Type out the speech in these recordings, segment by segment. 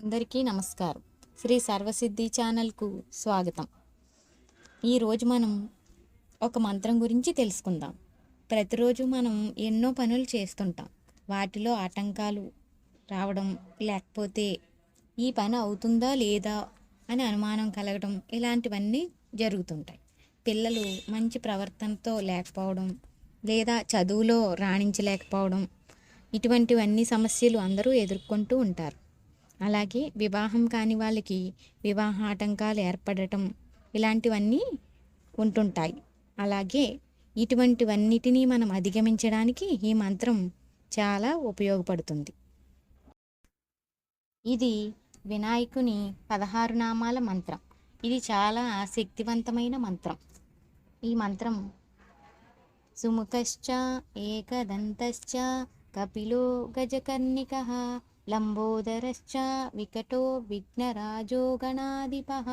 అందరికీ నమస్కారం. శ్రీ సర్వసిద్ధి ఛానల్కు స్వాగతం. ఈరోజు మనం ఒక మంత్రం గురించి తెలుసుకుందాం. ప్రతిరోజు మనం ఎన్నో పనులు చేస్తుంటాం. వాటిలో ఆటంకాలు రావడం, లేకపోతే ఈ పని అవుతుందా లేదా అని అనుమానం కలగడం, ఇలాంటివన్నీ జరుగుతుంటాయి. పిల్లలు మంచి ప్రవర్తనతో లేకపోవడం, లేదా చదువులో రాణించలేకపోవడం, ఇటువంటివన్నీ సమస్యలు అందరూ ఎదుర్కొంటూ ఉంటారు. అలాగే వివాహం కాని వాళ్ళకి వివాహ ఆటంకాలు ఏర్పడటం, ఇలాంటివన్నీ ఉంటుంటాయి. అలాగే ఇటువంటివన్నిటినీ మనం అధిగమించడానికి ఈ మంత్రం చాలా ఉపయోగపడుతుంది. ఇది వినాయకుని 16 నామాల మంత్రం. ఇది చాలా శక్తివంతమైన మంత్రం. ఈ మంత్రం సుముఖశ్చ ఏకదంతశ్చ కపిలో గజకర్ణికః లంబోదరశ్చ వికటో విఘ్నరాజో గణాధిపః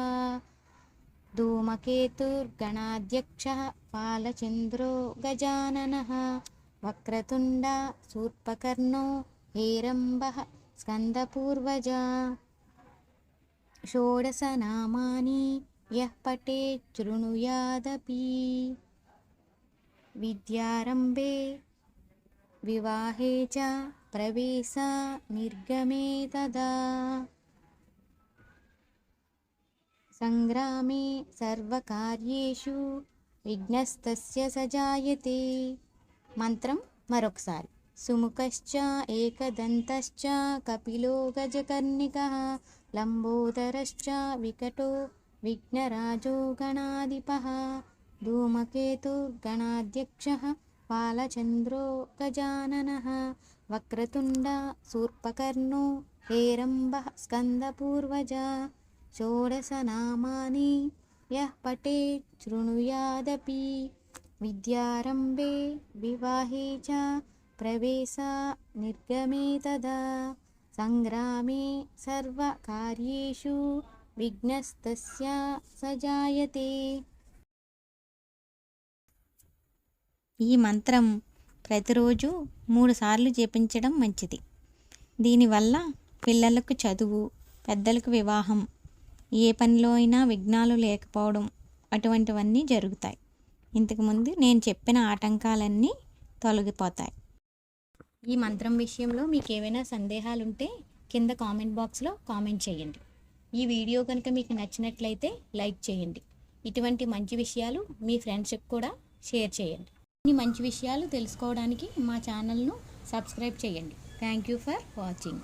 ధూమకేతుర్గణాధ్యక్షः పాలచంద్రో గజాననः వక్రతుండ శూర్పకర్ణో హేరంబః స్కందపూర్వజా షోడశనామాని యః పఠేత్ శృణుయాదపి విద్యారంభే వివాహే చ ప్రవేశ నిర్గమే తదా సంగ్రామే సర్వకార్యేషు విఘ్నస్తస్య సజాయతే. మంత్రం మరొకసారి. సుముఖశ్చ ఏకదంతశ్చ కపిలో గజకర్ణికః లంబోదరశ్చ వికటో విఘ్నరాజో గణాధిపః ధూమకేతుర్గణాధ్యక్షः పాలచంద్రో గజాననः వక్రతుండ శూర్పకర్ణో హేరంబః స్కందపూర్వజా షోడశనామాని యః పఠేత్ శృణుయాదపి విద్యారంభే వివాహే చ ప్రవేశ నిర్గమే తదా సంగ్రామే సర్వకార్యేషు విఘ్నస్తస్య సజాయతే. ఈ మంత్రం ప్రతిరోజు 3 సార్లు జపించడం మంచిది. దీనివల్ల పిల్లలకు చదువు, పెద్దలకు వివాహం, ఏ పనిలో అయినా విఘ్నాలు లేకపోవడం, అటువంటివన్నీ జరుగుతాయి. ఇంతకుముందు నేను చెప్పిన ఆటంకాలన్నీ తొలగిపోతాయి. ఈ మంత్రం విషయంలో మీకు ఏవైనా సందేహాలు ఉంటే కింద కామెంట్ బాక్స్లో కామెంట్ చేయండి. ఈ వీడియో కనుక మీకు నచ్చినట్లయితే లైక్ చేయండి. ఇటువంటి మంచి విషయాలు మీ ఫ్రెండ్స్కి కూడా షేర్ చేయండి. ఈ మంచి విషయాలు తెలుసుకోవడానికి మా ఛానల్ను సబ్స్క్రైబ్ చేయండి. Thank you for watching.